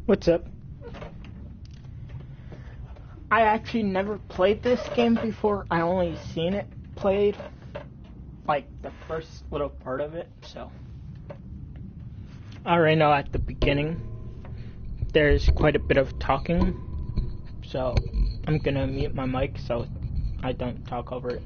What's up? I actually never played this game before. I only seen it played, like the first little part of it, so. I already know at the beginning there's quite a bit of talking, so I'm gonna mute my mic so I don't talk over it.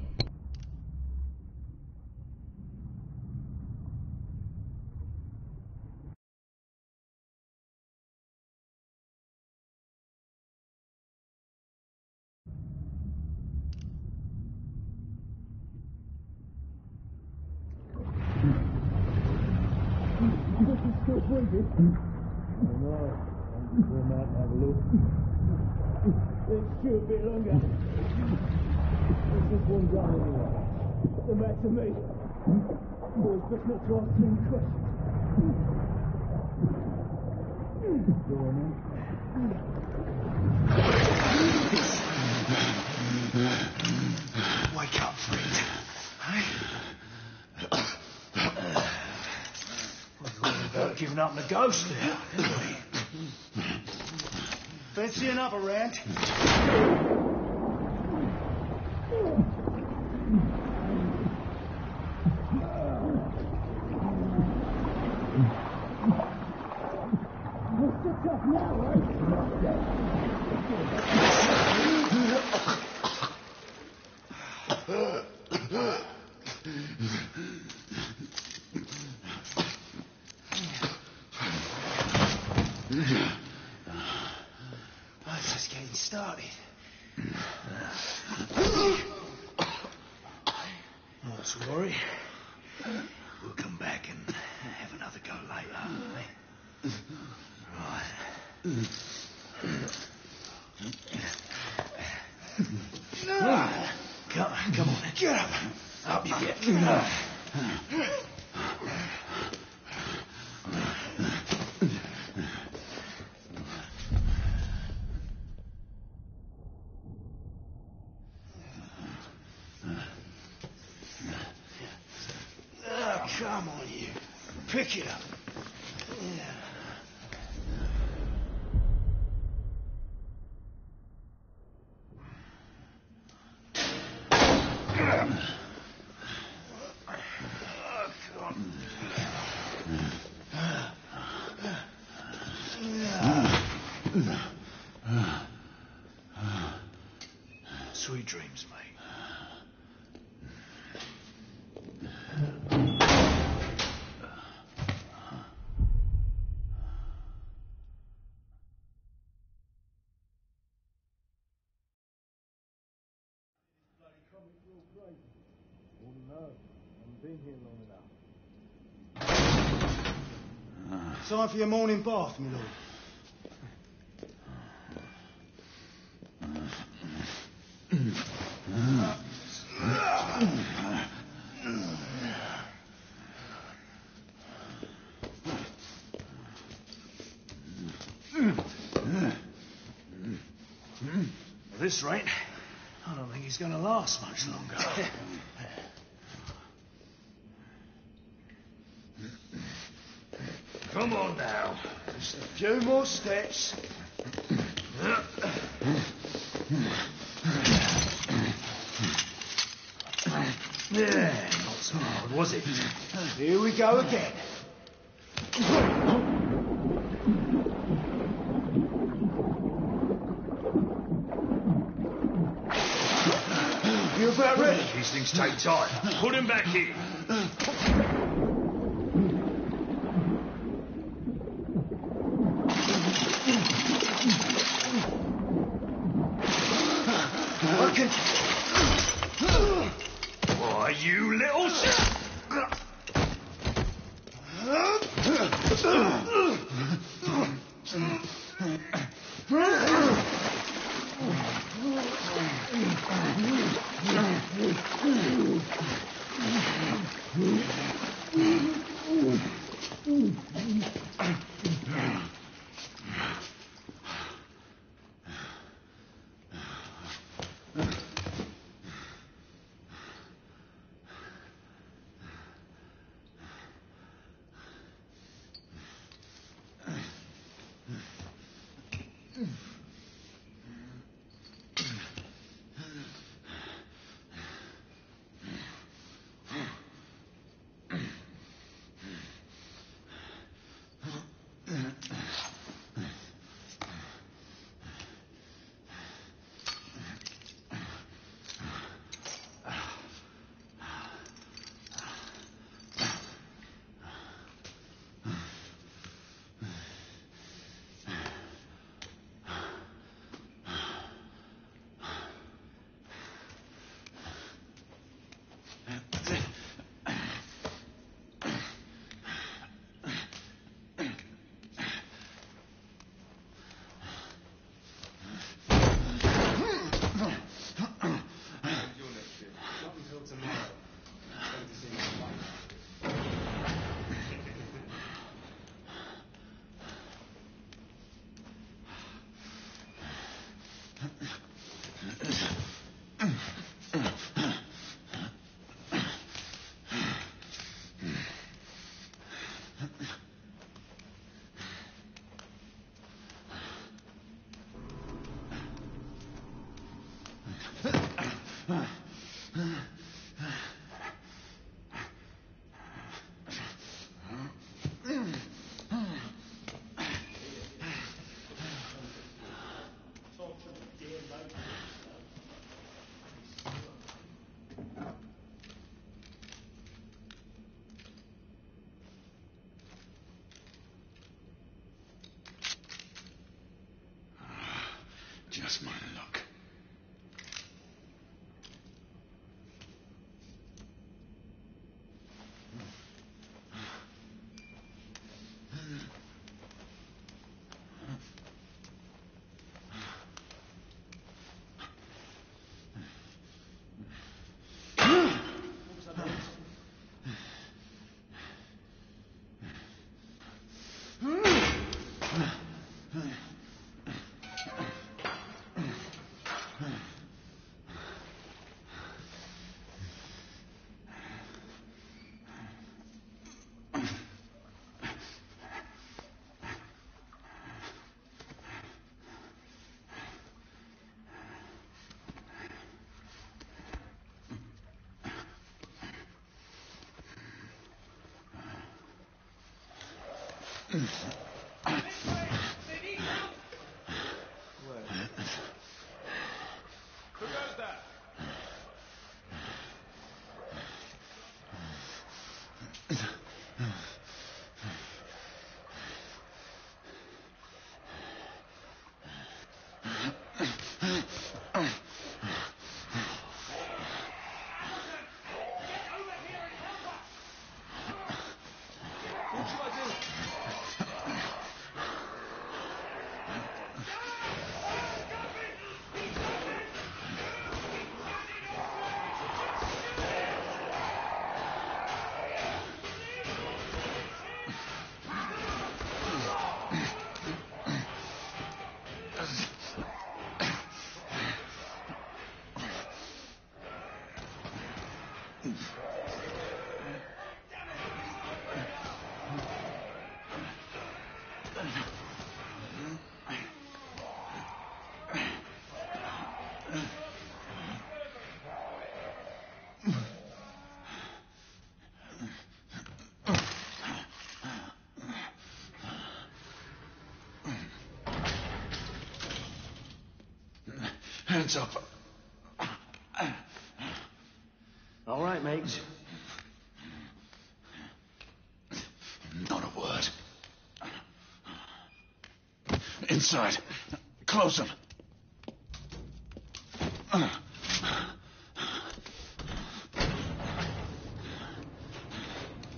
It's too a bit longer. There's just one guy anyway. Come back to me. Boys, best not to ask any questions. Go on, man. Wake up, friend. Hey? We're about giving up the ghost there, didn't we? Fancy another round? It's just getting started. Not to worry. We'll come back and have another go later. Right. Come on, get up. Up you get. Come on, you. Pick it up. Sweet dreams, mate. Time for your morning bath, my lord. At this rate, I don't think he's going to last much longer. Come on now. Just a few more steps. Yeah, not so hard, was it? Here we go again. You about ready? These things take time. Put him back in. Why, you little shit! Just my luck. Who goes there? Hands up. All right, mate. Not a word. Inside. Close them.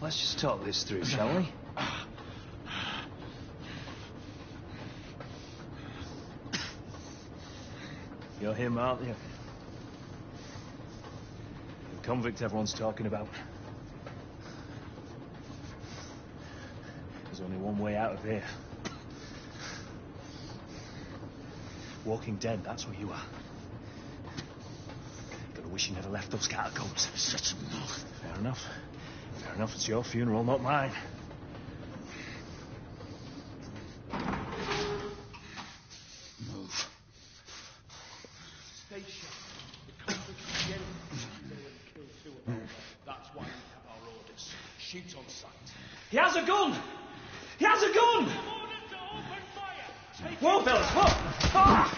Let's just talk this through, shall we? You're him, aren't you? The convict everyone's talking about. There's only one way out of here. Walking Dead, that's where you are. Gotta wish you never left those catacombs. Such a mouth. Fair enough. Fair enough, it's your funeral, not mine. Move. Station. The convict is getting and kill two of them. That's why we have our orders. Shoot on sight. He has a gun! He has a gun! Orders to open fire! Take Whoa, fellas, whoa! Ah!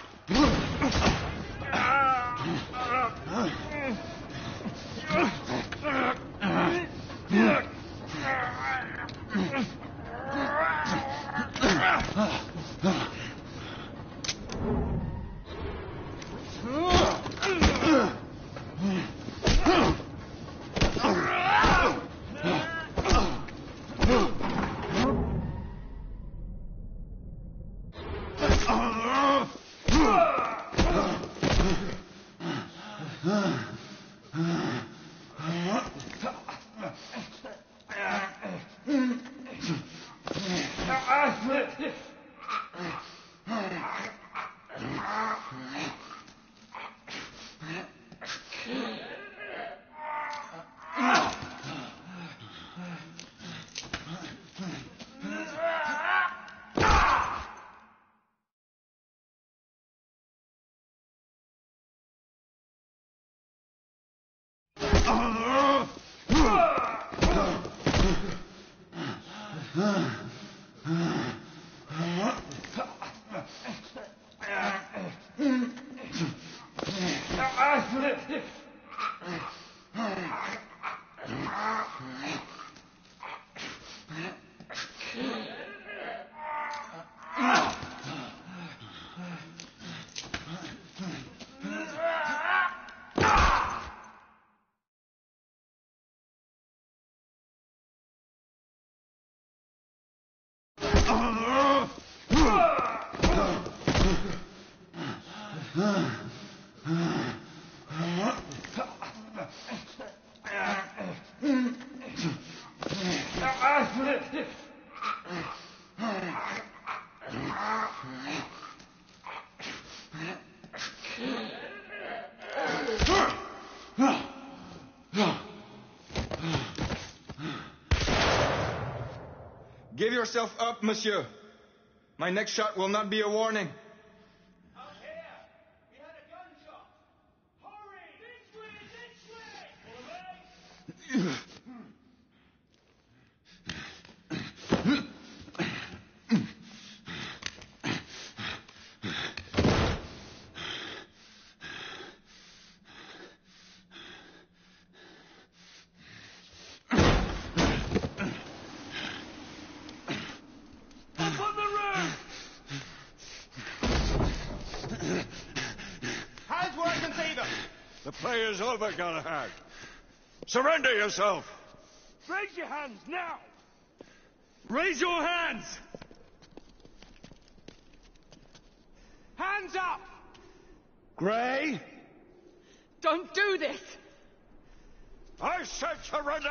Give yourself up, monsieur. My next shot will not be a warning. Out here! We had a gunshot! Hurry! This way! This way! The play is over, Galahad. Surrender yourself. Raise your hands, now! Raise your hands! Hands up! Gray, Don't do this! I said surrender!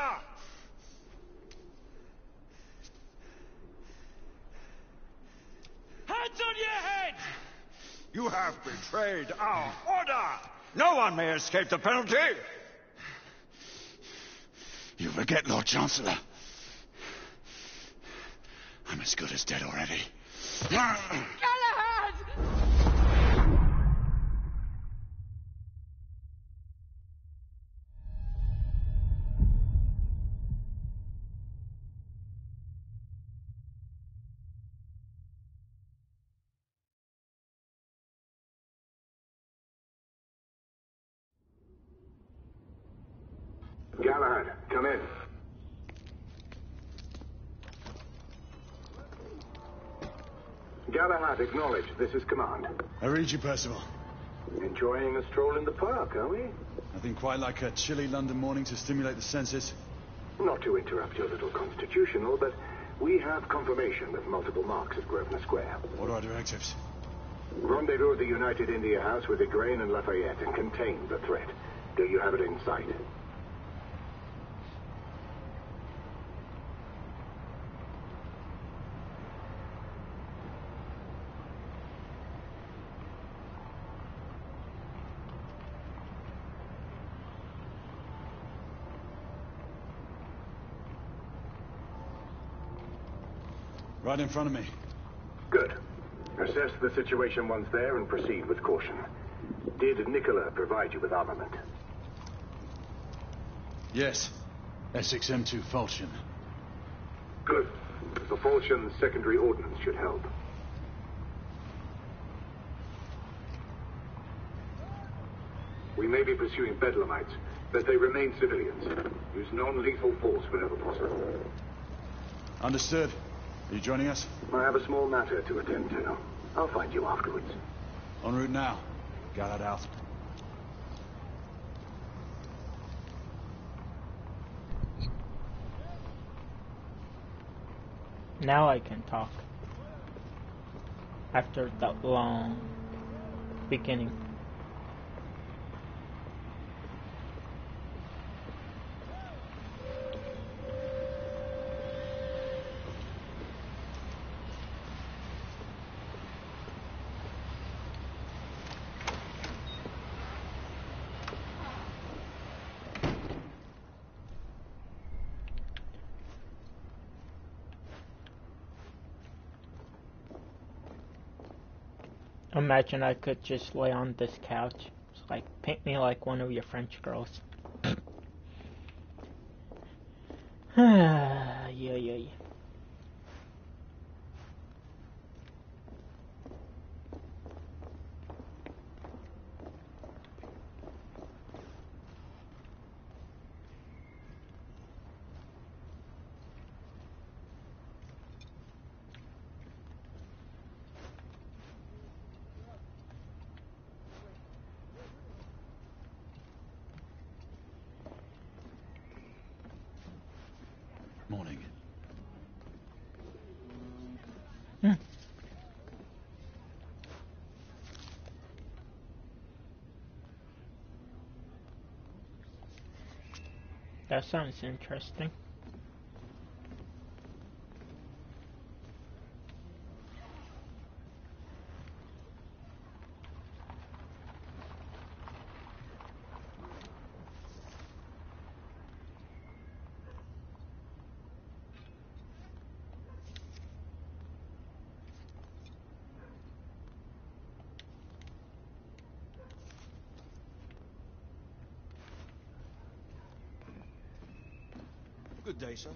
Hands on your head! You have betrayed our order! No one may escape the penalty! You forget, Lord Chancellor. I'm as good as dead already. Galahad! Galahad, come in. Galahad, acknowledge. This is command. I read you, Percival. Enjoying a stroll in the park, are we? Nothing quite like a chilly London morning to stimulate the senses. Not to interrupt your little constitutional, but we have confirmation with multiple marks at Grosvenor Square. What are our directives? Rendezvous at the United India House with Igraine and Lafayette and contain the threat. Do you have it in sight? Right in front of me. Good. Assess the situation once there and proceed with caution. Did Nicola provide you with armament? Yes. Essex M2 Falchion. Good. The Falchion's secondary ordnance should help. We may be pursuing Bedlamites, but they remain civilians. Use non-lethal force whenever possible. Understood. Are you joining us? I have a small matter to attend to. I'll find you afterwards. En route now. Galahad out. Now I can talk. After that long beginning. Imagine I could just lay on this couch. It's like, paint me like one of your French girls. Yeah. Morning. That sounds interesting. Good day, sir.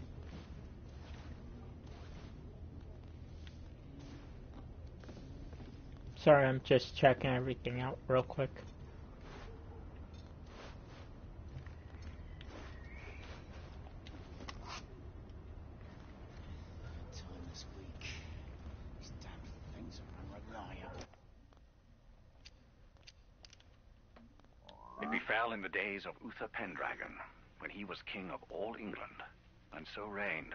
Sorry, I'm just checking everything out real quick. Time this week. These damn things are unreliable. It befell in the days of Uther Pendragon, when he was king of all England, and so reigned,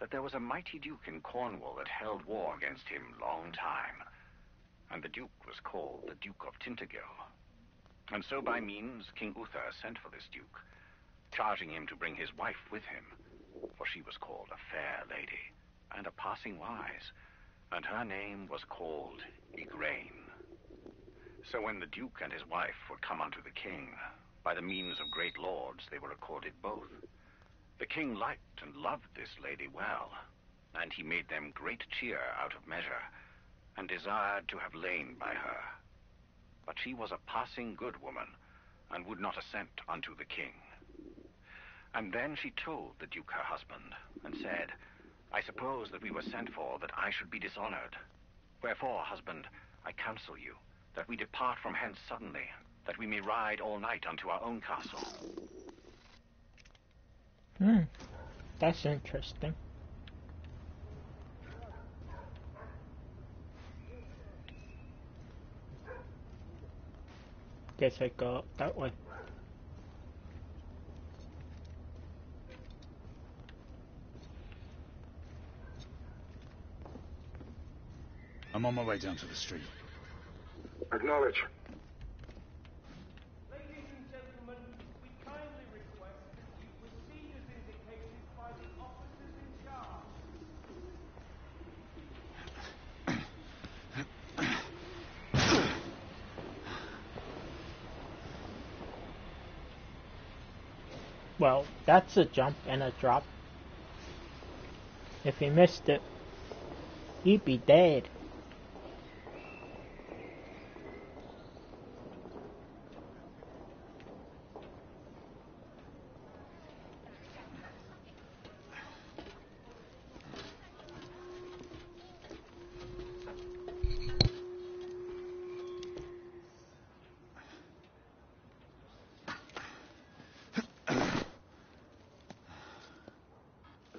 that there was a mighty duke in Cornwall that held war against him long time. And the duke was called the Duke of Tintagel. And so by means King Uther sent for this duke, charging him to bring his wife with him, for she was called a fair lady, and a passing wise, and her name was called Igraine. So when the duke and his wife were come unto the king, by the means of great lords they were accorded both. The king liked and loved this lady well, and he made them great cheer out of measure, and desired to have lain by her. But she was a passing good woman, and would not assent unto the king. And then she told the duke her husband, and said, I suppose that we were sent for that I should be dishonored. Wherefore, husband, I counsel you, that we depart from hence suddenly, that we may ride all night unto our own castle. That's interesting. Guess I go up that way. I'm on my way down to the street. Acknowledge. Ladies and gentlemen, we kindly request that you proceed as indicated by the officers in charge. Well, that's a jump and a drop. If he missed it, he'd be dead.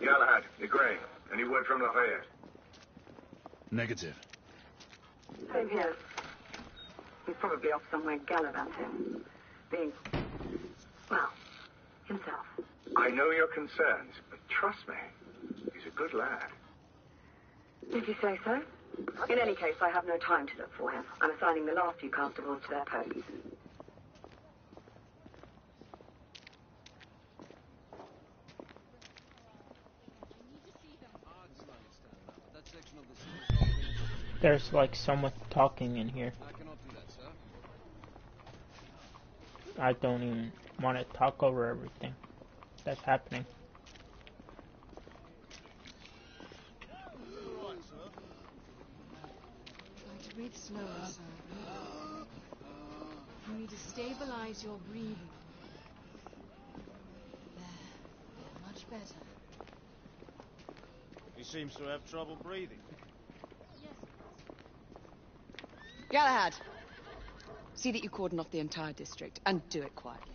Galahad, Igraine, any word from Lafayette? Negative. Same here. He's probably off somewhere gallivanting. Being, well, himself. I know your concerns, but trust me, he's a good lad. Did you say so? In any case, I have no time to look for him. I'm assigning the last few constables to their posts. There's like someone talking in here. I don't even want to talk over everything that's happening. Try to breathe slower, sir. You need to stabilize your breathing. There. Much better. He seems to have trouble breathing. Galahad, see that you cordon off the entire district, and do it quietly.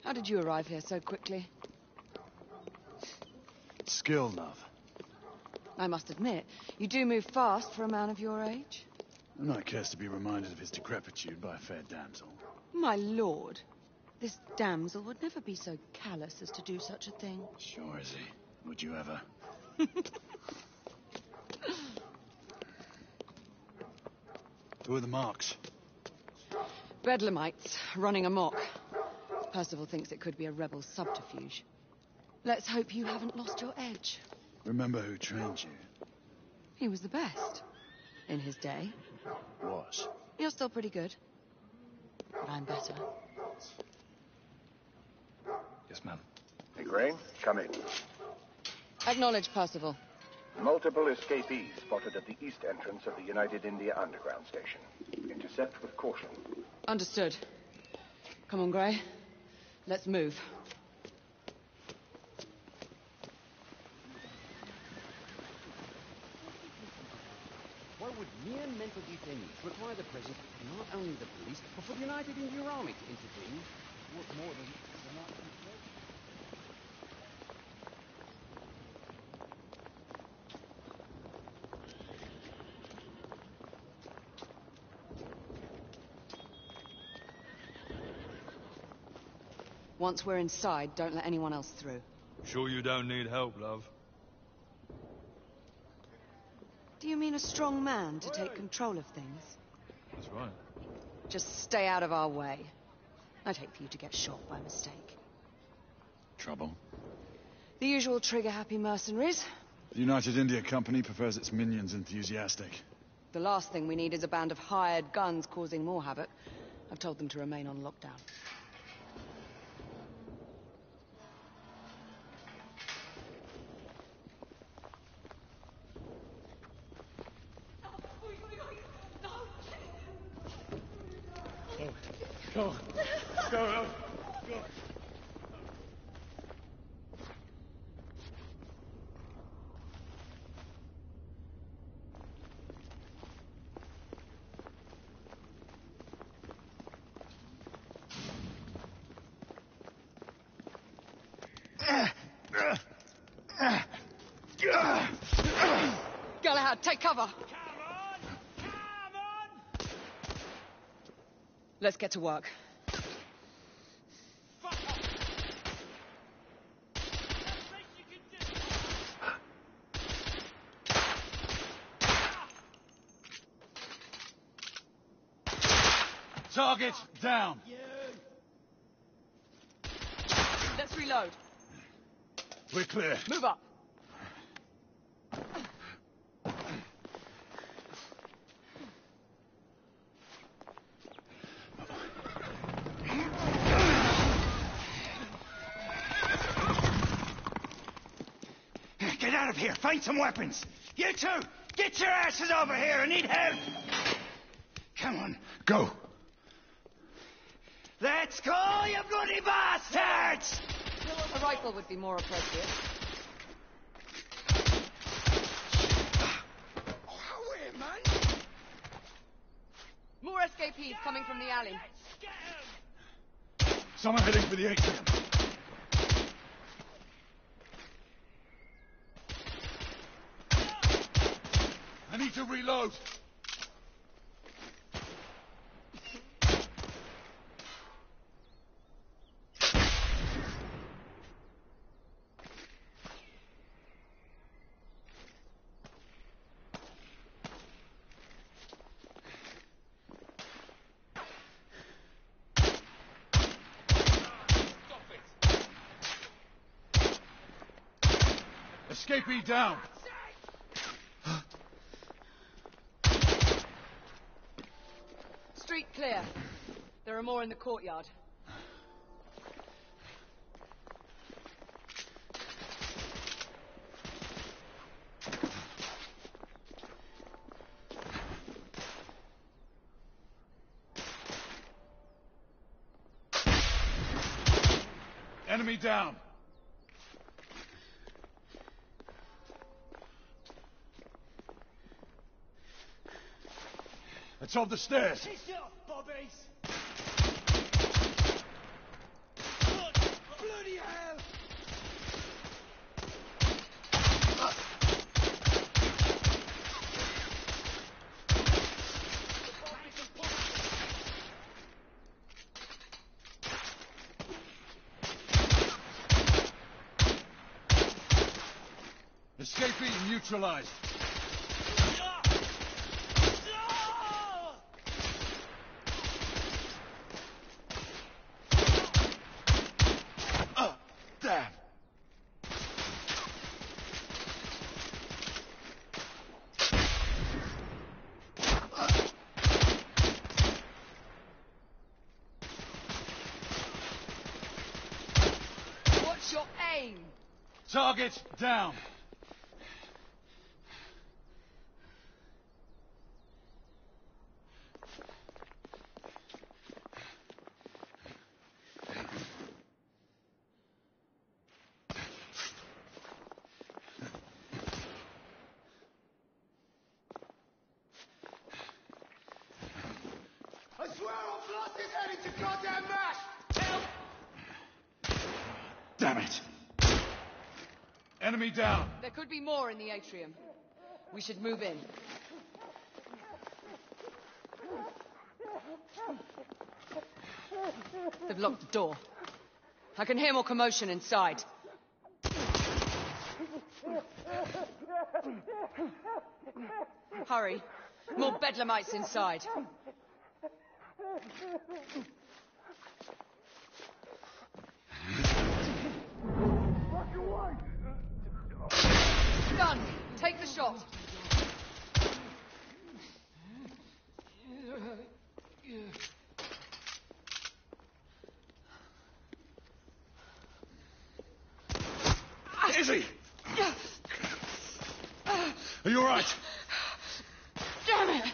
How did you arrive here so quickly? Skill, love. I must admit, you do move fast for a man of your age. No one cares to be reminded of his decrepitude by a fair damsel. My lord, this damsel would never be so callous as to do such a thing. Sure is he. Would you ever? Who are the marks? Bedlamites, running amok. Percival thinks it could be a rebel subterfuge. Let's hope you haven't lost your edge. Remember who trained you? He was the best. In his day. Was. You're still pretty good. But I'm better. Yes, ma'am. Hey, Gray, come in. Acknowledge, Percival. Multiple escapees spotted at the east entrance of the United India Underground Station. Intercept with caution. Understood. Come on, Gray. Let's move. Why would mere mental detainees require the presence of not only the police, but for the United India Army to intervene? What more than the Nazi threat? Once we're inside, don't let anyone else through. Sure you don't need help, love? Do you mean a strong man to take control of things? That's right. Just stay out of our way. I'd hate for you to get shot by mistake. Trouble? The usual trigger-happy mercenaries. The United India Company prefers its minions enthusiastic. The last thing we need is a band of hired guns causing more havoc. I've told them to remain on lockdown. Go. Go. Galahad, take cover! Let's get to work. Target down. Let's reload. We're clear. Move up. Get out of here! Find some weapons! You two! Get your asses over here! I need help! Come on. Go! Let's go, you bloody bastards! A rifle would be more appropriate. Away, man! More escapees coming from the alley. Someone heading for the atrium. I need to reload. Escapee down. Street clear. There are more in the courtyard. Enemy down. It's on the stairs. Piss off, bobbies! Bloody hell! Escapee neutralized. Damn. What's your aim? Target down. I swear I'll blast his head into goddamn mash! Help! Damn it. Enemy down. There could be more in the atrium. We should move in. They've locked the door. I can hear more commotion inside. Hurry. More bedlamites inside. Gun, take the shot. Izzy! Are you all right? Damn it!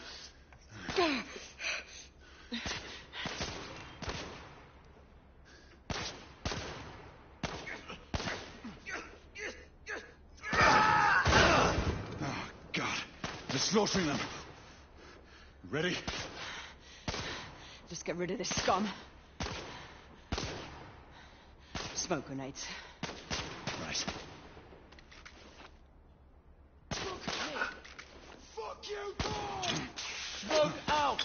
Oh, God. They're slaughtering them. Ready? Just get rid of this scum. Smoke grenades. Right. Fuck you, God! Smoke out!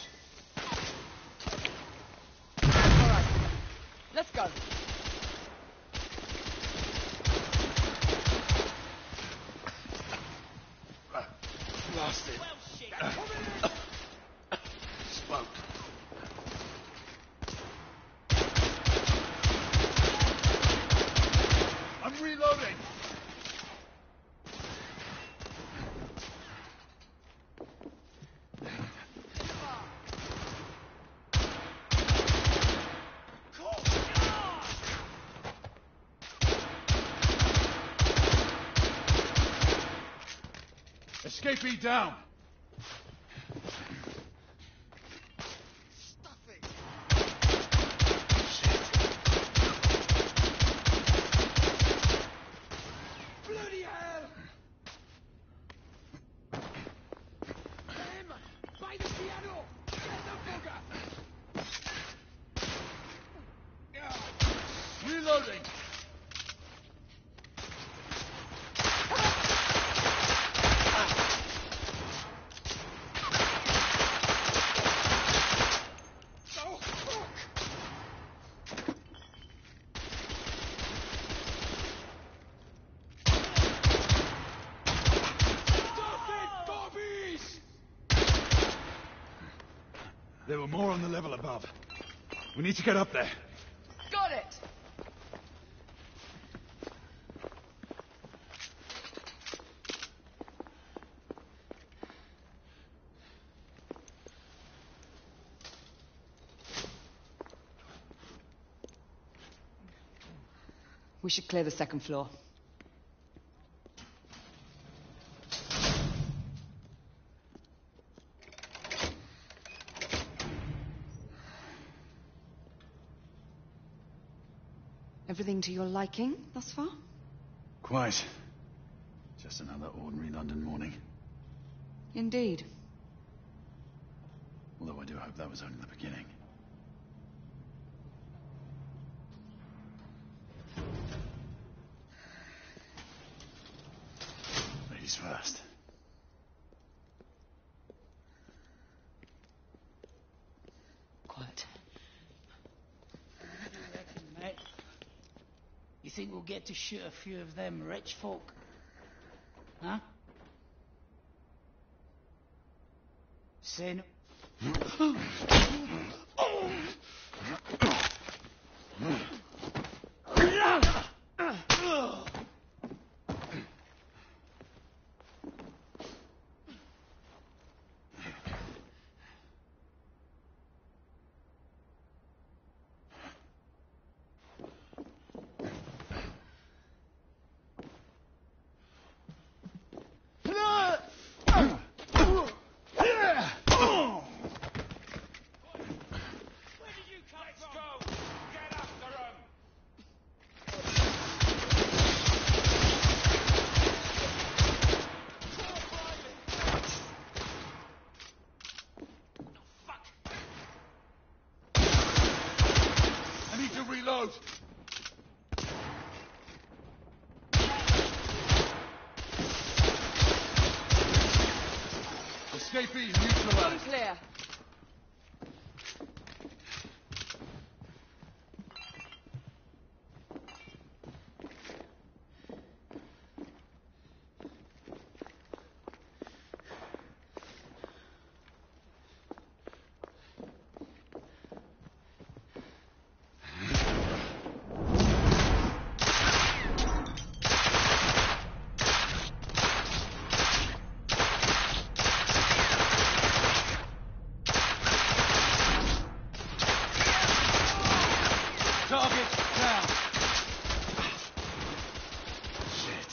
Alright. Let's go. Lost it. Well, shit. Smoke. I'm reloading. Escapee down. Bloody hell! Him! By the piano! Get the bugger! Reloading. Oh, fuck! Stop it, bobbies! There were more on the level above. We need to get up there. Got it! We should clear the second floor. Everything to your liking thus far? Quite. Just another ordinary London morning. Indeed. Although I do hope that was only the beginning. Ladies first. Quiet. Mate, you think we'll get to shoot a few of them rich folk? Huh? Say no. Reload! Escapee neutralized. Clear. Target down. Shit.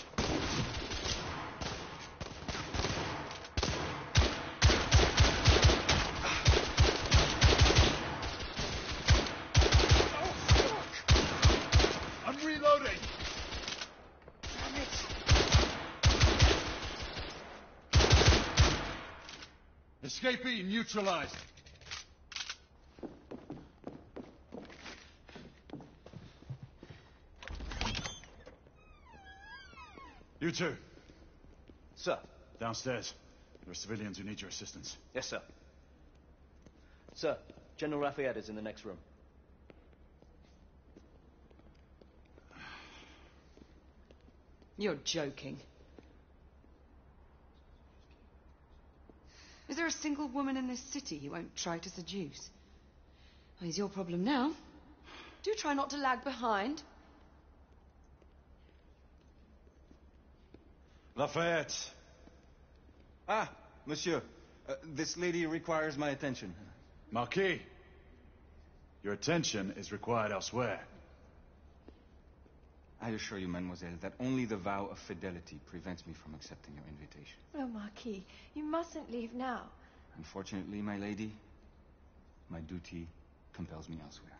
I'm reloading. Damn it. Escapee neutralized. You two. Sir. Downstairs. There are civilians who need your assistance. Yes, sir. Sir, General Lafayette is in the next room. You're joking. Is there a single woman in this city he won't try to seduce? Well, he's your problem now. Do try not to lag behind. Lafayette. Ah, monsieur. This lady requires my attention. Marquis, your attention is required elsewhere. I assure you, mademoiselle, that only the vow of fidelity prevents me from accepting your invitation. Oh, Marquis, you mustn't leave now. Unfortunately, my lady, my duty compels me elsewhere.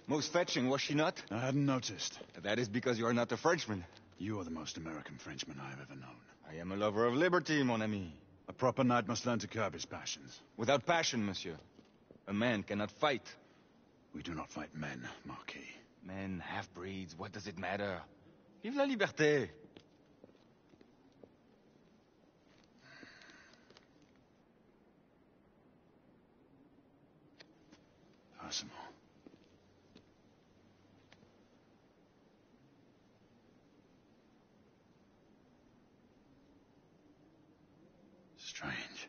Most fetching, was she not? I hadn't noticed. That is because you are not a Frenchman. You are the most American Frenchman I have ever known. I am a lover of liberty, mon ami. A proper knight must learn to curb his passions. Without passion, monsieur, a man cannot fight. We do not fight men, Marquis. Men, half-breeds, what does it matter? Vive la liberté! Possible. Strange.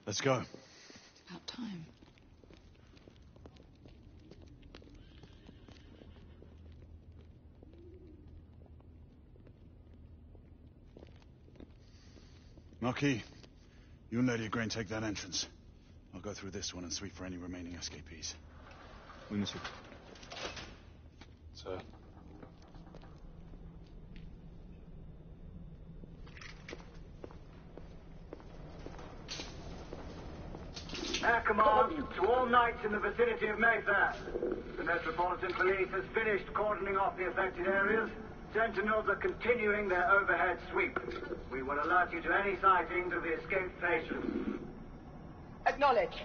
Let's go. It's about time. Marquis, You and Lady Grain take that entrance. I'll go through this one and sweep for any remaining escapees. Oui, monsieur. Sir? Air command to all knights in the vicinity of Mayfair. The Metropolitan Police has finished cordoning off the affected areas. Sentinels are continuing their overhead sweep. We will alert you to any sightings of the escaped patients. Acknowledge.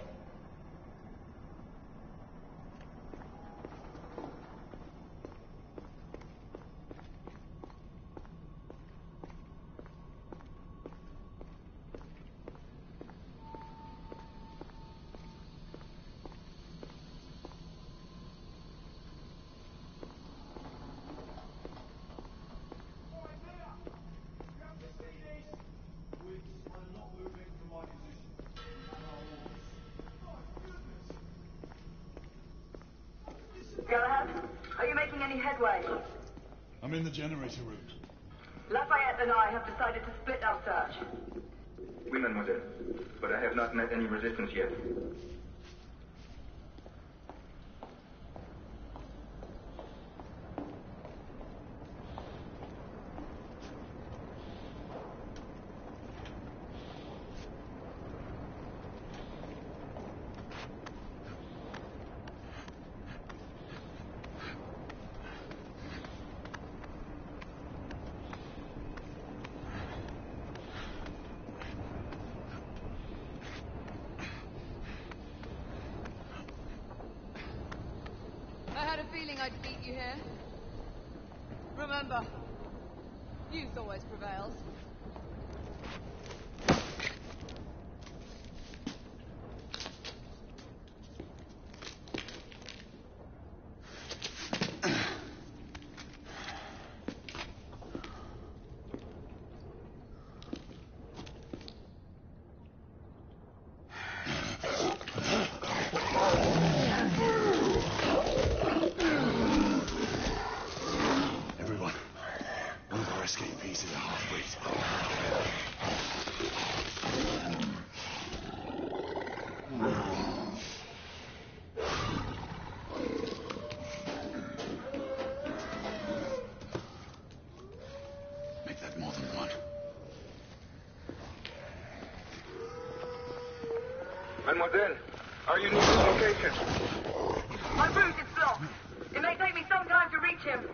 Galahad, are you making any headway? I'm in the generator room. Lafayette and I have decided to split our search. Oui, mademoiselle. But I have not met any resistance yet. I had a feeling I'd beat you here. Remember, youth always prevails. Everyone, one of our escapees is a half-breed. Make that more than one. Mademoiselle, are you near the location? My route is blocked. It may take me some time to reach him.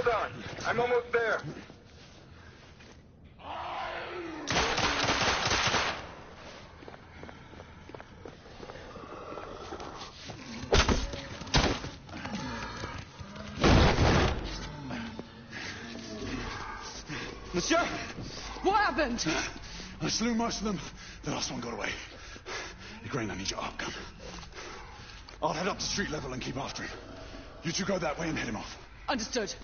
Hold on. I'm almost there. Monsieur! What happened? I slew most of them. The last one got away. Igraine, I need your arc gun. I'll head up to street level and keep after him. You two go that way and head him off. Understood.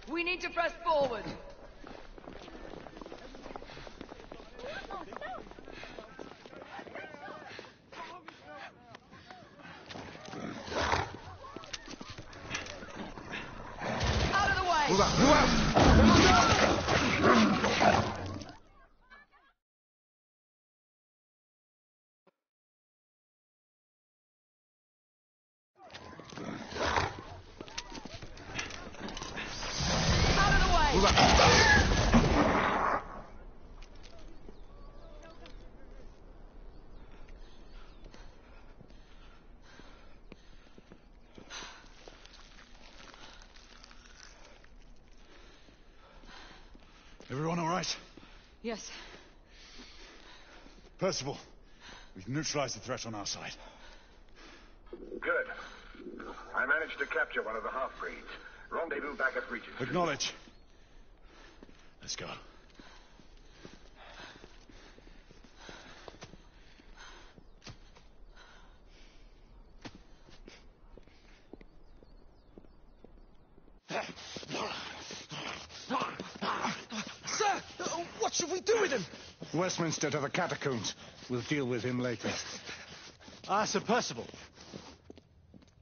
We need to press forward. Out of the way! Move out! Move out! Everyone all right? Yes. Percival, we've neutralized the threat on our side. Good. I managed to capture one of the half-breeds. Rendezvous back at Regent Street. Acknowledge. Let's go. Sir! What should we do with him? Westminster to the catacombs. We'll deal with him later. Ah, Sir Percival.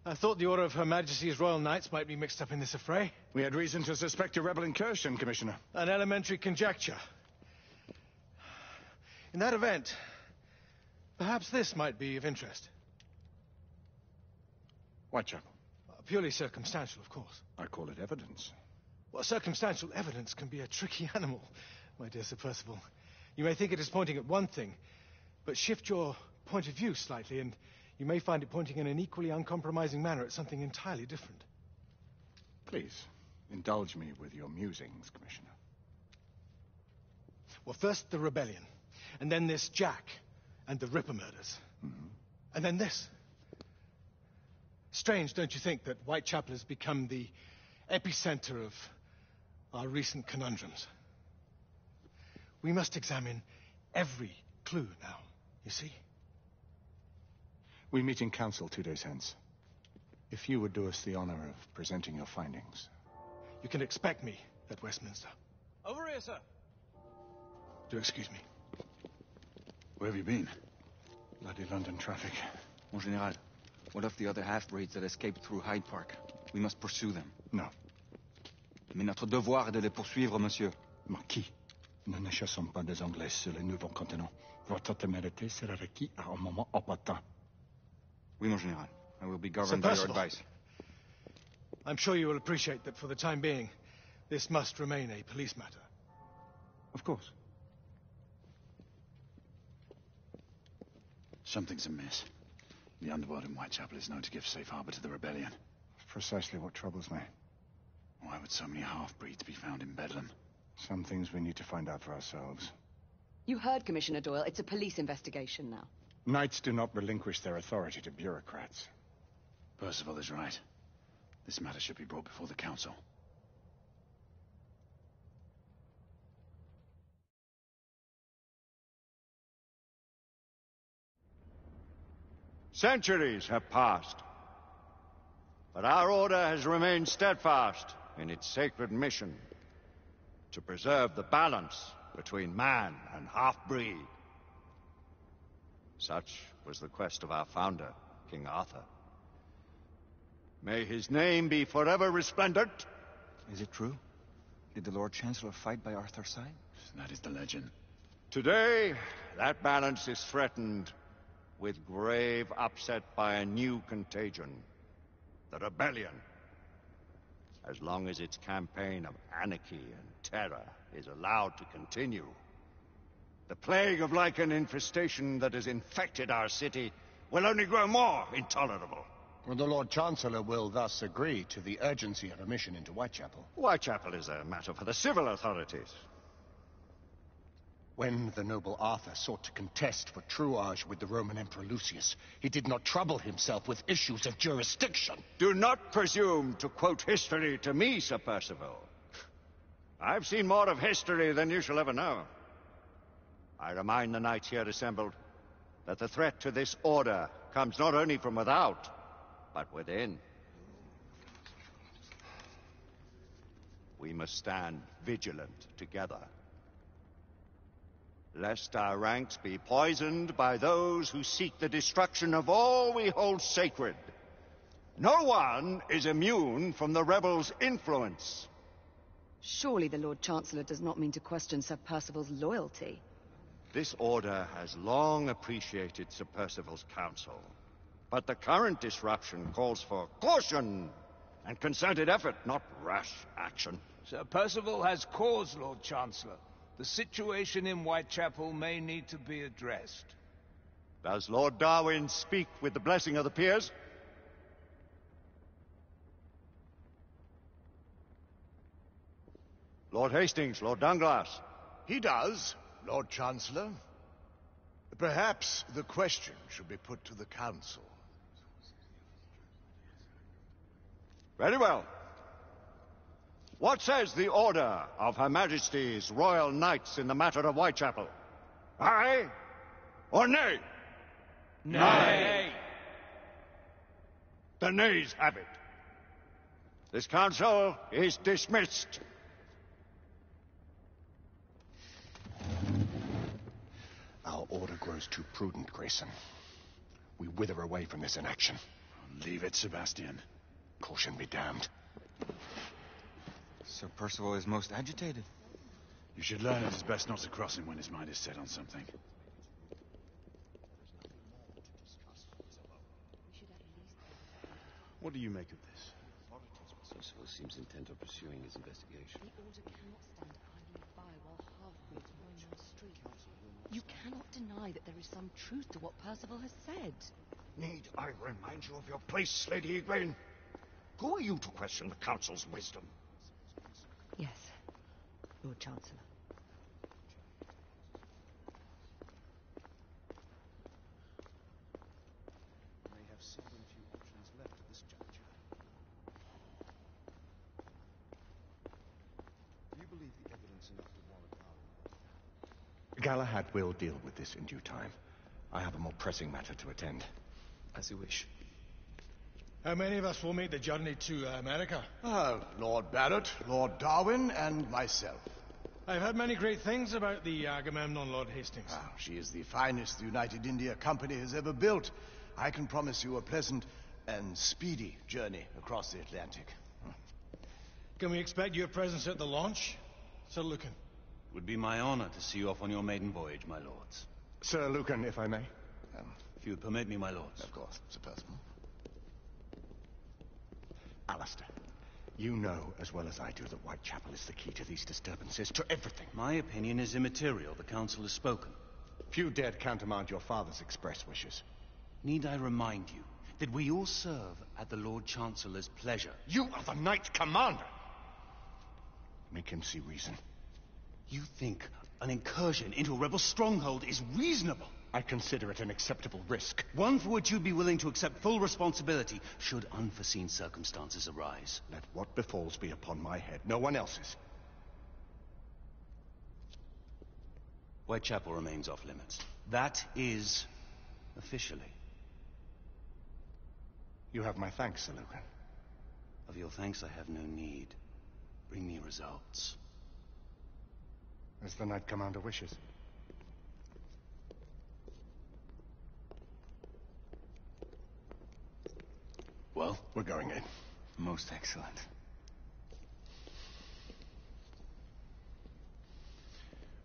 I thought the Order of Her Majesty's Royal Knights might be mixed up in this affray. We had reason to suspect a rebel incursion, Commissioner. An elementary conjecture. In that event, perhaps this might be of interest. Whitechapel. Purely circumstantial, of course. I call it evidence. Well, circumstantial evidence can be a tricky animal, my dear Sir Percival. You may think it is pointing at one thing, but shift your point of view slightly, and you may find it pointing in an equally uncompromising manner at something entirely different. Please, indulge me with your musings, Commissioner. Well, first the rebellion, and then this Jack, and the Ripper murders. Mm-hmm. And then this. Strange, don't you think, that Whitechapel has become the epicenter of our recent conundrums? We must examine every clue now, you see? We meet in council 2 days hence. If you would do us the honor of presenting your findings. You can expect me at Westminster. Over here, sir. Do excuse me. Where have you been? Bloody London traffic. Mon Général, what of the other half-breeds that escaped through Hyde Park? We must pursue them. No. Mais notre devoir est de les poursuivre, monsieur. Marquis, nous ne chassons pas des Anglais sur les nouveaux continents. Votre témérité sera requise à un moment opportun. Oui, mon Général. I will be governed by your advice. I'm sure you will appreciate that for the time being, this must remain a police matter. Of course. Something's amiss. The underworld in Whitechapel is known to give safe harbor to the rebellion. Precisely what troubles me. Why would so many half-breeds be found in Bedlam? Some things we need to find out for ourselves. You heard, Commissioner Doyle. It's a police investigation now. Knights do not relinquish their authority to bureaucrats. Percival is right. This matter should be brought before the council. Centuries have passed. But our order has remained steadfast in its sacred mission to preserve the balance between man and half-breed. Such was the quest of our founder, King Arthur. May his name be forever resplendent. Is it true? Did the Lord Chancellor fight by Arthur's side? That is the legend. Today, that balance is threatened with grave upset by a new contagion. The rebellion. As long as its campaign of anarchy and terror is allowed to continue, the plague of lichen infestation that has infected our city will only grow more intolerable. Well, the Lord Chancellor will thus agree to the urgency of a mission into Whitechapel. Whitechapel is a matter for the civil authorities. When the noble Arthur sought to contest for truage with the Roman Emperor Lucius, he did not trouble himself with issues of jurisdiction. Do not presume to quote history to me, Sir Percival. I've seen more of history than you shall ever know. I remind the knights here assembled that the threat to this order comes not only from without, but within. We must stand vigilant together, lest our ranks be poisoned by those who seek the destruction of all we hold sacred. No one is immune from the rebels' influence. Surely the Lord Chancellor does not mean to question Sir Percival's loyalty. This order has long appreciated Sir Percival's counsel, but the current disruption calls for caution and concerted effort, not rash action. Sir Percival has cause, Lord Chancellor. The situation in Whitechapel may need to be addressed. Does Lord Darwin speak with the blessing of the peers? Lord Hastings, Lord Dunglass. He does, Lord Chancellor. Perhaps the question should be put to the Council. Very well. What says the Order of Her Majesty's Royal Knights in the matter of Whitechapel? Aye or nay? Nay. The nays have it. This council is dismissed. Our order grows too prudent, Grayson. We wither away from this inaction. Leave it, Sebastian. Caution be damned. Sir Percival is most agitated. You should learn it is best not to cross him when his mind is set on something. What do you make of this? Percival seems intent on pursuing his investigation. The order cannot stand idly by while half-breeds roam the street. You cannot deny that there is some truth to what Percival has said. Need I remind you of your place, Lady Egwene? Who are you to question the Council's wisdom? Yes, Lord Chancellor. May have seldom few options left at this juncture. Do you believe the evidence enough to warrant our... Galahad will deal with this in due time. I have a more pressing matter to attend. As you wish. How many of us will make the journey to America? Lord Barrett, Lord Darwin, and myself. I've heard many great things about the Agamemnon, Lord Hastings. She is the finest the United India Company has ever built. I can promise you a pleasant and speedy journey across the Atlantic. Can we expect your presence at the launch, Sir Lucan? It would be my honor to see you off on your maiden voyage, my lords. Sir Lucan, if I may. If you would permit me, my lords. Of course, Sir Percival. Alistair, you know as well as I do that Whitechapel is the key to these disturbances, to everything. My opinion is immaterial. The Council has spoken. Few dared countermand your father's express wishes. Need I remind you that we all serve at the Lord Chancellor's pleasure? You are the Knight Commander! Make him see reason. You think an incursion into a rebel stronghold is reasonable? I consider it an acceptable risk. One for which you'd be willing to accept full responsibility should unforeseen circumstances arise. Let what befalls be upon my head, no one else's. Whitechapel remains off limits. That is officially. You have my thanks, Sir Lucan. Of your thanks I have no need. Bring me results. As the Knight Commander wishes. Well, we're going in. Most excellent.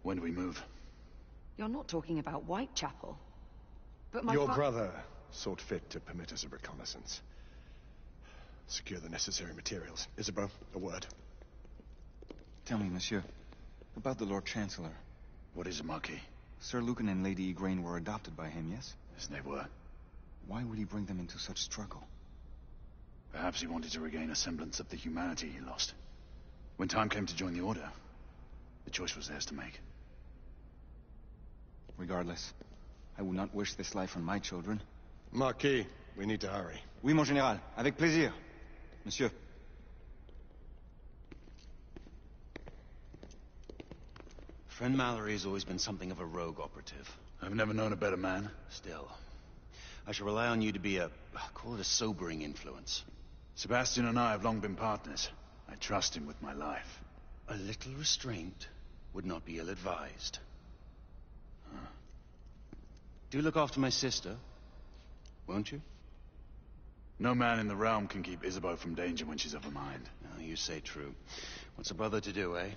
When do we move? You're not talking about Whitechapel. But my Your brother sought fit to permit us a reconnaissance. Secure the necessary materials. Isabeau, a word. Tell me, monsieur, about the Lord Chancellor. What is it, Marquis? Sir Lucan and Lady Igraine were adopted by him, yes? Yes, they were. Why would he bring them into such struggle? Perhaps he wanted to regain a semblance of the humanity he lost. When time came to join the Order, the choice was theirs to make. Regardless, I would not wish this life on my children. Marquis, we need to hurry. Oui, mon général. Avec plaisir. Monsieur. Friend Mallory has always been something of a rogue operative. I've never known a better man. Still, I shall rely on you to be call it a sobering influence. Sebastian and I have long been partners. I trust him with my life. A little restraint would not be ill-advised. Do look after my sister, won't you? No man in the realm can keep Isabeau from danger when she's of a mind. Oh, you say true. What's a brother to do, eh?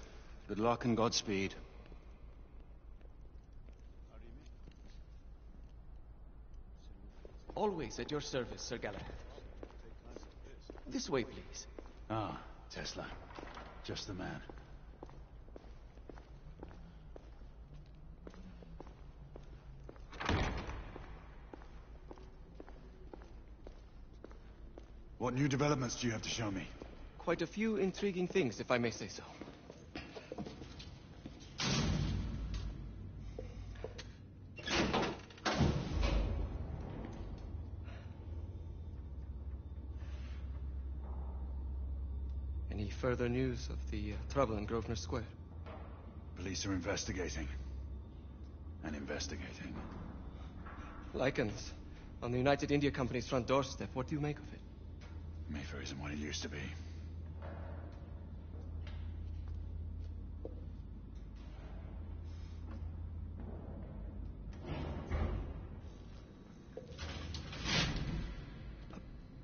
Good luck and Godspeed. Always at your service, Sir Galahad. This way, please. Ah, Tesla. Just the man. What new developments do you have to show me? Quite a few intriguing things, if I may say so. Any further news of the trouble in Grosvenor Square? Police are investigating. And investigating. Lycans on the United India Company's front doorstep. What do you make of it? Mayfair isn't what it used to be.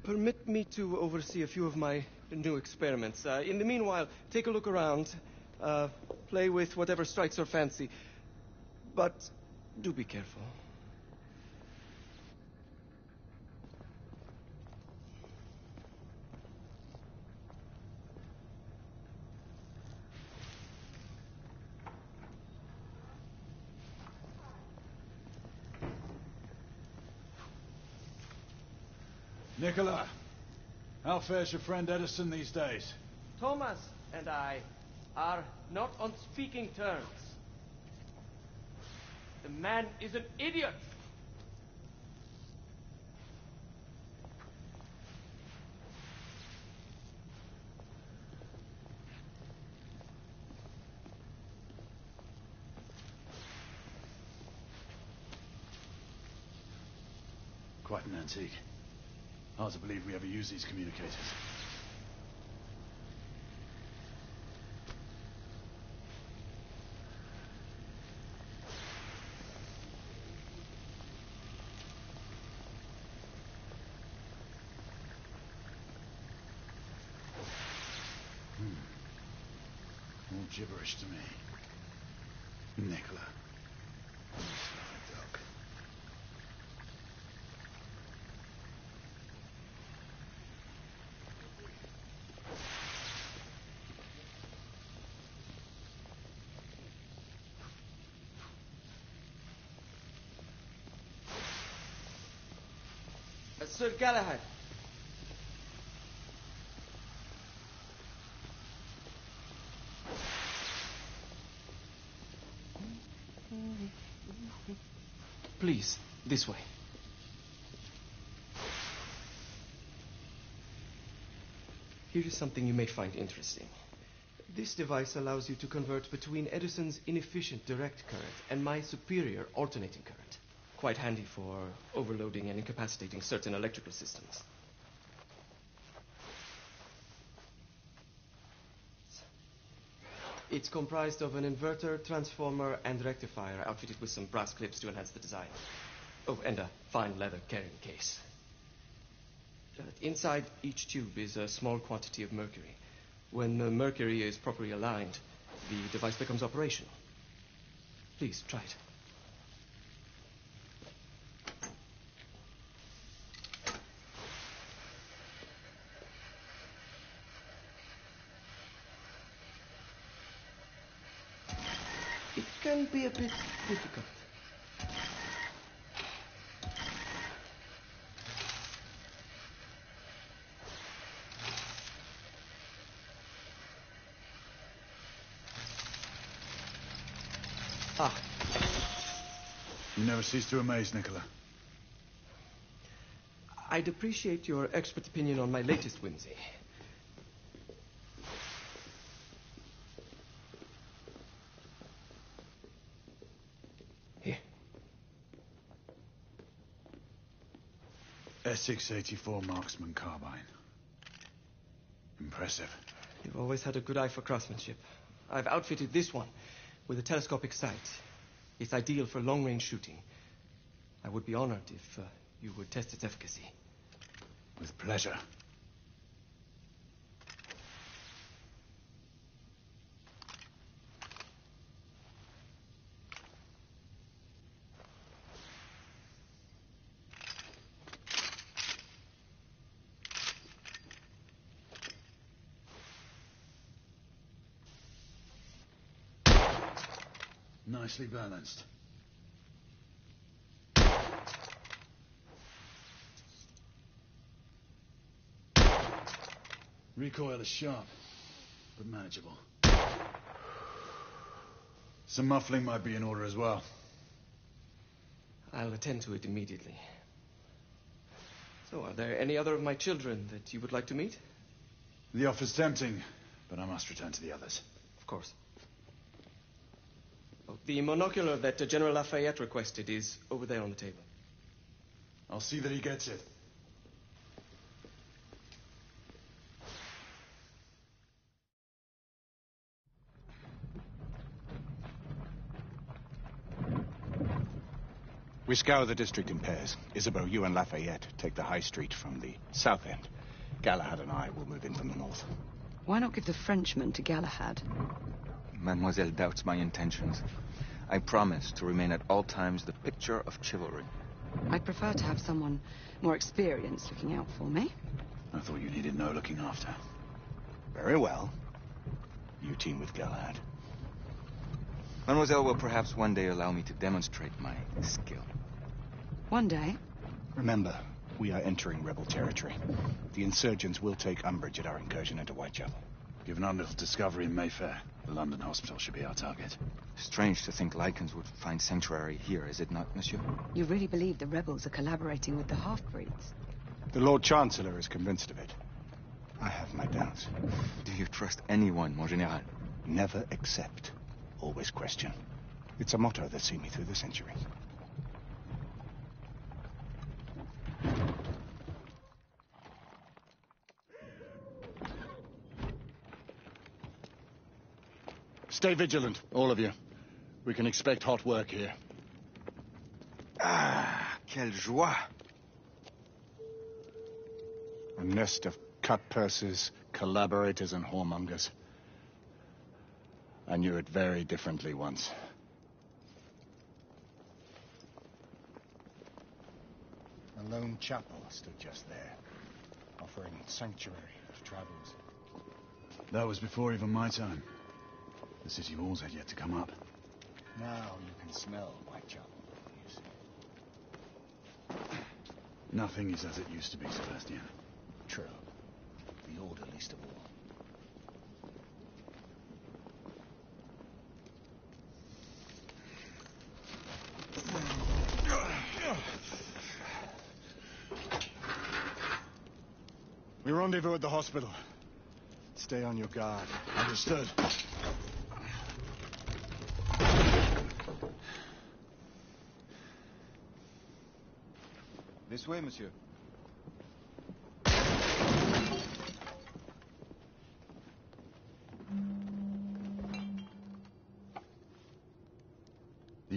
Permit me to oversee a few of my new experiments. In the meanwhile, take a look around. Play with whatever strikes your fancy. But do be careful. Nicola, how fares your friend Edison these days? Thomas and I are not on speaking terms. The man is an idiot. Quite an antique. Hard to believe we ever use these communicators. All gibberish to me. Nicola. Sir Galahad. Please, this way. Here is something you may find interesting. This device allows you to convert between Edison's inefficient direct current and my superior alternating current. Quite handy for overloading and incapacitating certain electrical systems. It's comprised of an inverter, transformer, and rectifier, outfitted with some brass clips to enhance the design. Oh, and a fine leather carrying case. Inside each tube is a small quantity of mercury. When the mercury is properly aligned, the device becomes operational. Please, try it. It can be a bit difficult. Ah. You never cease to amaze, Nicola. I'd appreciate your expert opinion on my latest whimsy. Here. Essex 84 Marksman Carbine. Impressive. You've always had a good eye for craftsmanship. I've outfitted this one with a telescopic sight. It's ideal for long-range shooting. I would be honored if you would test its efficacy. With pleasure. Nicely balanced. Recoil is sharp, but manageable. Some muffling might be in order as well. I'll attend to it immediately. So, are there any other of my children that you would like to meet? The offer's tempting, but I must return to the others. Of course. Oh, the monocular that General Lafayette requested is over there on the table. I'll see that he gets it. We scour the district in pairs. Isabeau, you and Lafayette take the high street from the south end. Galahad and I will move in from the north. Why not give the Frenchman to Galahad? Mademoiselle doubts my intentions. I promise to remain at all times the picture of chivalry. I'd prefer to have someone more experienced looking out for me. I thought you needed no looking after. Very well. You team with Galahad. Mademoiselle will perhaps one day allow me to demonstrate my skill. One day? Remember, we are entering rebel territory. The insurgents will take umbrage at our incursion into Whitechapel. Given our little discovery in Mayfair, the London hospital should be our target. Strange to think Lycans would find sanctuary here, is it not, monsieur? You really believe the rebels are collaborating with the half-breeds? The Lord Chancellor is convinced of it. I have my doubts. Do you trust anyone, mon général? Never accept. Always question. It's a motto that's seen me through the centuries. Stay vigilant, all of you. We can expect hot work here. Ah, quelle joie! A nest of cut-pursers, collaborators, and whoremongers. I knew it very differently once. A lone chapel stood just there, offering sanctuary to travelers. That was before even my time. The city walls had yet to come up. Now you can smell Whitechapel, you see. Nothing is as it used to be, Sebastian. True. The order least of all. We rendezvous at the hospital. Stay on your guard. Understood. This way, monsieur.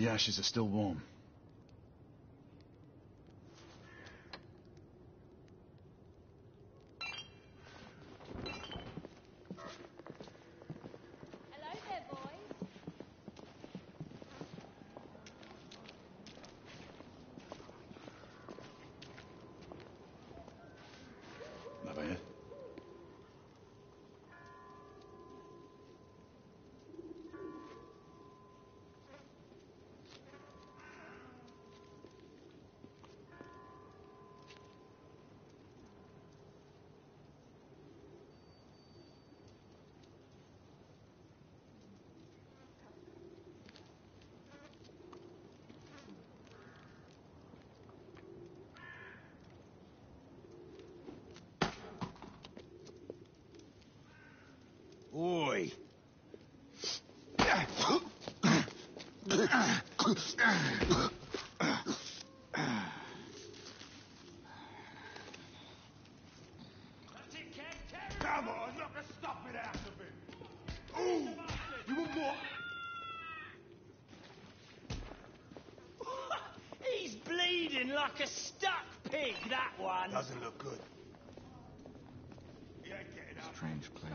The ashes are still warm. Hello there, boys. Lafayette? Oi! Come on, knock the stuffing out of him! Ooh! You want more? He's bleeding like a stuck pig, that one. Doesn't look good. Strange place.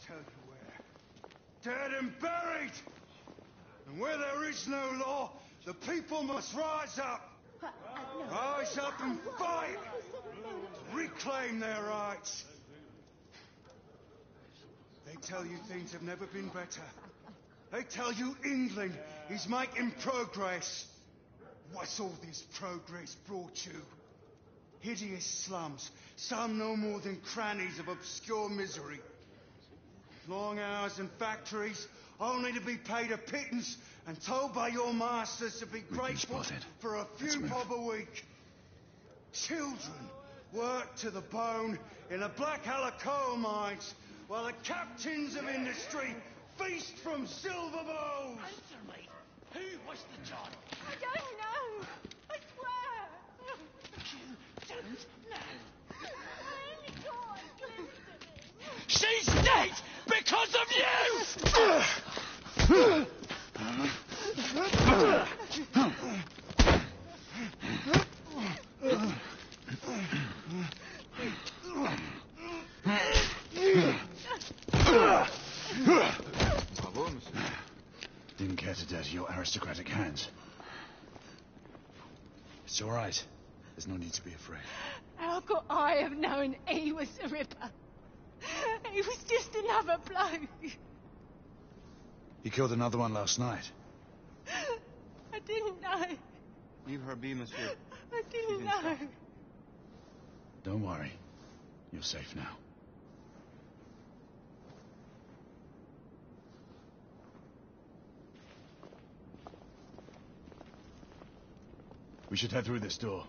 Tell you where. Dead and buried! And where there is no law, the people must rise up! Rise up and fight! To reclaim their rights! They tell you things have never been better. They tell you England is making progress. What's all this progress brought you? Hideous slums, some no more than crannies of obscure misery. Long hours in factories, only to be paid a pittance and told by your masters to be grateful for a few bob a week. Children work to the bone in the Blackhallow coal mines, while the captains of industry feast from silver bowls. Answer me. Who was the child? I don't know. I swear. You don't know. I only got a glimpse of it. She's dead because of you! Didn't care to dirty your aristocratic hands. It's all right. There's no need to be afraid. How could I have known he was the Ripper? He was just another bloke. He killed another one last night. I didn't know. Leave her be, monsieur. I didn't know. Don't worry. You're safe now. We should head through this door.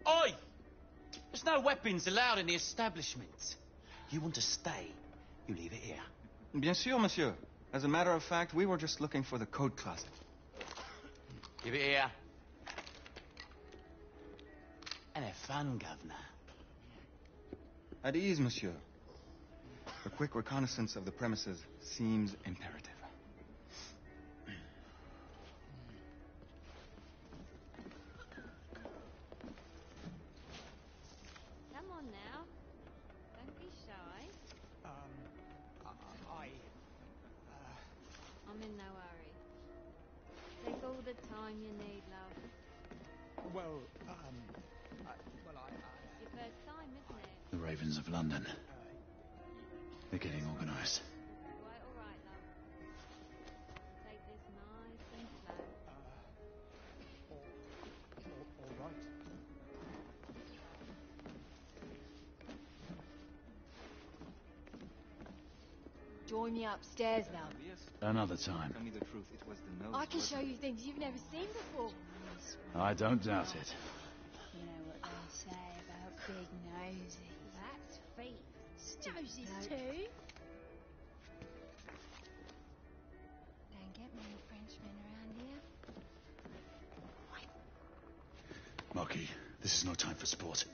Oi! There's no weapons allowed in the establishment. You want to stay, you leave it here. Bien sûr, monsieur. As a matter of fact, we were just looking for the code closet. Give it here. And have fun, Governor. At ease, monsieur. A quick reconnaissance of the premises seems imperative. Come on now. Don't be shy. I'm in no hurry. Take all the time you need, love. Well, It's your first time, isn't it? the Ravens of London. They're getting organised. Quite all right, love. Take this nice and slow. All right. Join me upstairs now. Another time. Tell me the truth, it was the nose. I can wasn't show it? you things you've never seen before. I don't doubt it. You know what they say about big noses. That's feet. Noses too. Don't get many Frenchmen around here. Marquis, this is no time for sport.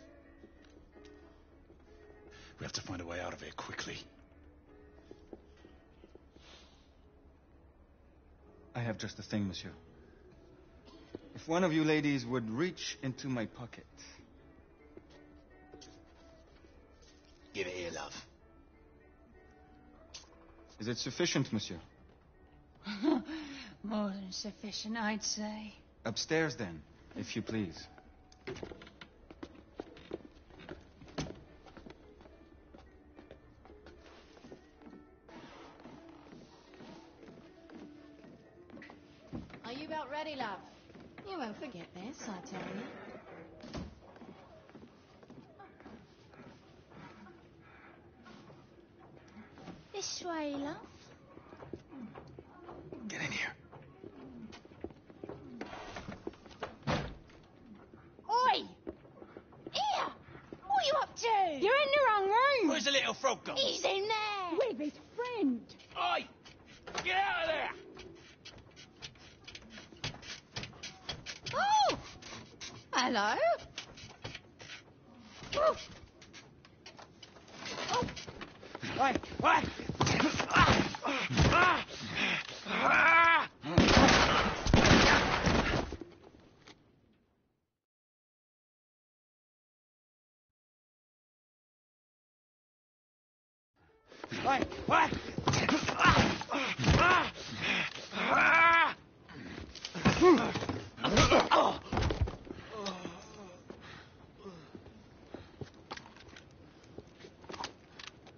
We have to find a way out of here quickly. I have just the thing, monsieur. If one of you ladies would reach into my pocket. Give it here, love. Is it sufficient, monsieur? More than sufficient, I'd say. Upstairs, then, if you please. Are you about ready, love? You won't forget this, I tell you. This way, love. Get in here. Oi! Here! What are you up to? You're in the wrong room. Where's the little frog gone? He's in there! With his friend. Oi! Get out of there! Oh! Hello? Oh. Oh. Oi! Oi!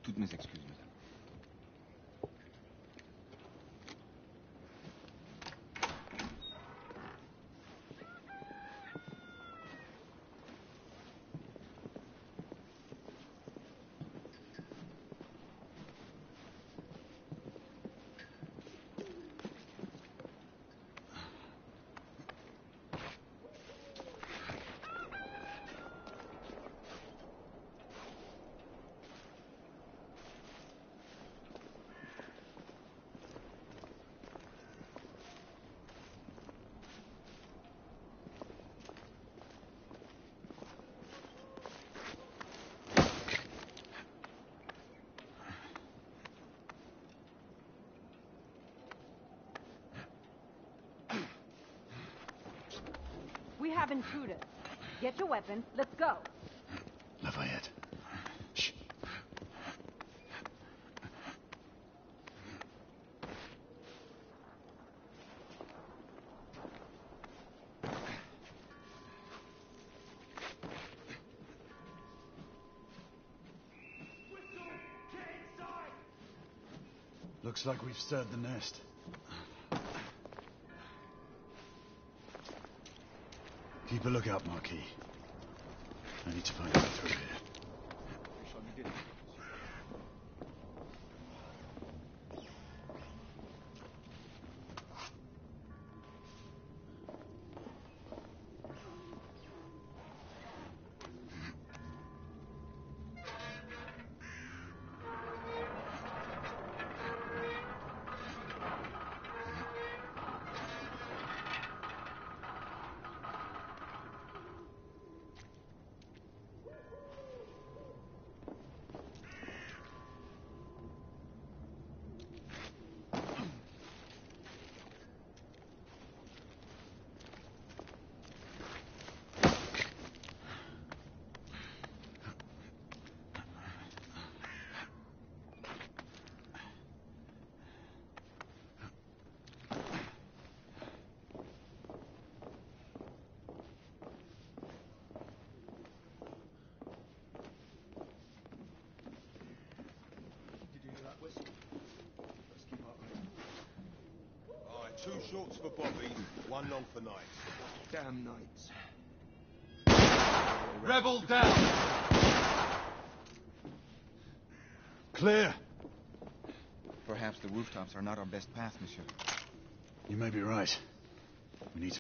Toutes mes excuses, madame. We have intruders. Get your weapon. Let's go. Lafayette. Shh. Looks like we've stirred the nest. Keep a lookout, Marquis. I need to find a way through here. shorts for Bobby, one long for Knight. Damn Knights. Rebel down! Clear. Perhaps the rooftops are not our best path, monsieur. You may be right. We need